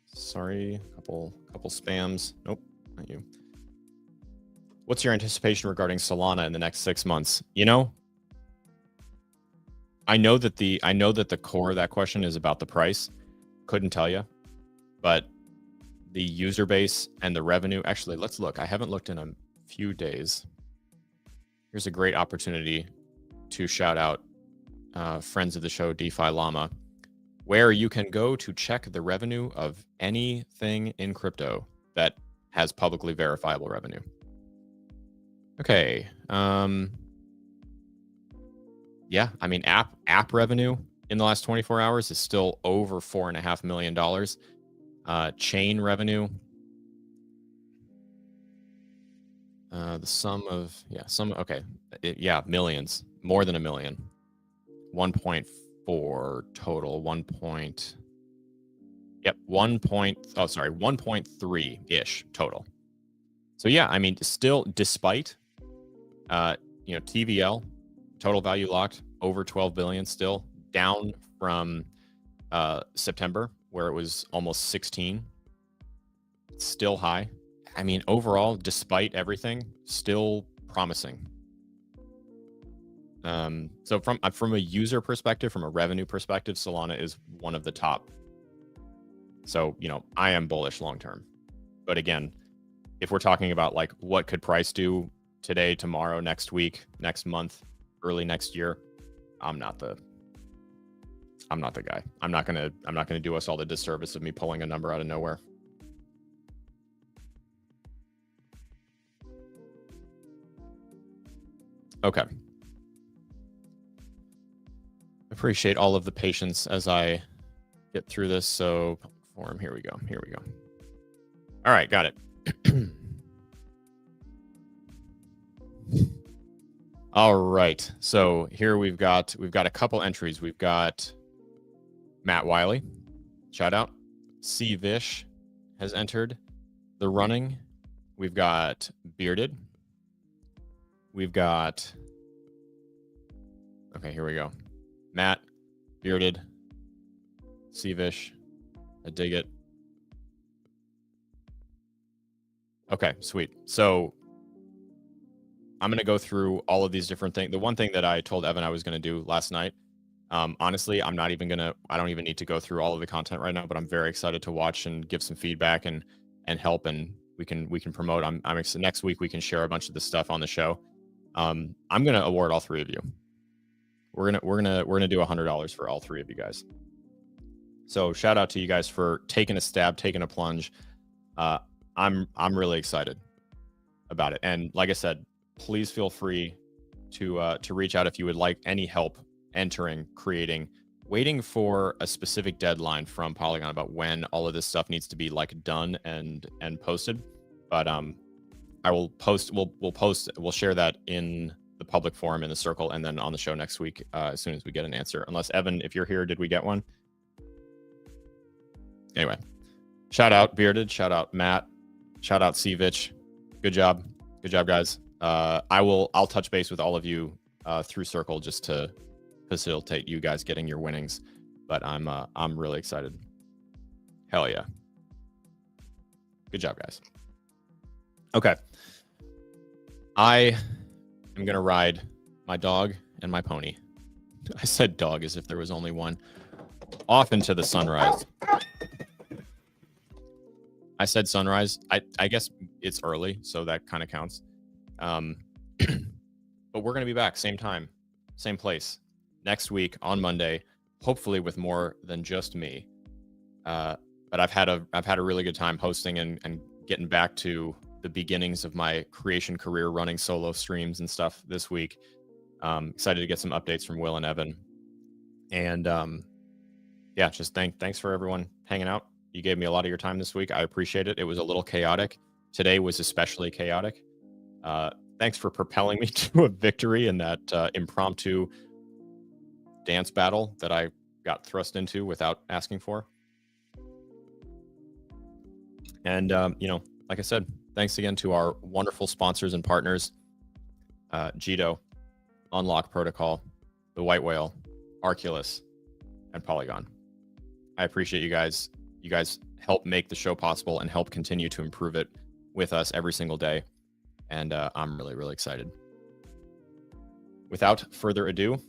Sorry, couple spams. Nope, not you. What's your anticipation regarding Solana in the next 6 months? You know, I know that the core of that question is about the price. Couldn't tell you, but the user base and the revenue. Actually, let's look. I haven't looked in a few days. Here's a great opportunity to shout out friends of the show, DeFi Llama, where you can go to check the revenue of anything in crypto that has publicly verifiable revenue. Okay. Yeah, I mean, app revenue in the last 24 hours is still over $4.5 million. Chain revenue The sum of, okay. Millions, more than a million. 1.4 total, 1.3-ish total. So yeah, I mean, still, despite, TVL, total value locked, over 12 billion, still down from September, where it was almost 16. Still high. I mean, overall, despite everything, still promising. So from a user perspective, from a revenue perspective, Solana is one of the top. So, I am bullish long term. But again, if we're talking about like what could price do today, tomorrow, next week, next month, early next year, I'm not the guy. I'm not gonna do us all the disservice of me pulling a number out of nowhere. Okay. Appreciate all of the patience as I get through this. So form, here we go. All right, got it. All right. So here we've got a couple entries. We've got Matt Wiley, shout out. C Vish has entered the running. We've got Bearded. We've got, okay, here we go. Matt, Bearded, C Vish, I dig it. Okay, sweet. So I'm going to go through all of these different things. The one thing that I told Evan I was going to do last night, honestly, I don't even need to go through all of the content right now, but I'm very excited to watch and give some feedback and help, and we can promote. I'm next week we can share a bunch of this stuff on the show. I'm going to award all three of you. We're going to do $100 for all three of you guys. So shout out to you guys for taking a stab, taking a plunge. I'm really excited about it. And like I said, please feel free to reach out if you would like any help entering, creating, waiting for a specific deadline from Polygon about when all of this stuff needs to be like done and posted. But I will post, we'll share that in the public forum in the circle, and then on the show next week as soon as we get an answer. Unless Evan, if you're here, did we get one? Anyway, shout out Bearded, shout out Matt, shout out Cvich. Good job guys. I'll touch base with all of you through Circle just to facilitate you guys getting your winnings. But I'm really excited. Hell yeah. Good job, guys. Okay. I am gonna ride my dog and my pony. I said dog as if there was only one. Off into the sunrise. I said sunrise. I guess it's early, so that kind of counts. But we're going to be back same time, same place next week on Monday, hopefully with more than just me. But I've had a really good time hosting and getting back to the beginnings of my creation career, running solo streams and stuff this week. Excited to get some updates from Will and Evan. And yeah, just thanks for everyone hanging out. You gave me a lot of your time this week. I appreciate it. It was a little chaotic. Today was especially chaotic. Thanks for propelling me to a victory in that impromptu dance battle that I got thrust into without asking for. And, like I said, thanks again to our wonderful sponsors and partners, JITO, Unlock Protocol, The White Whale, Arculus, and Polygon. I appreciate you guys. You guys help make the show possible and help continue to improve it with us every single day. And I'm really, really excited. Without further ado,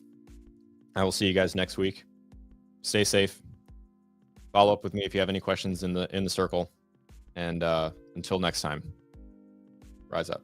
I will see you guys next week. Stay safe. Follow up with me if you have any questions in the circle. And until next time, rise up.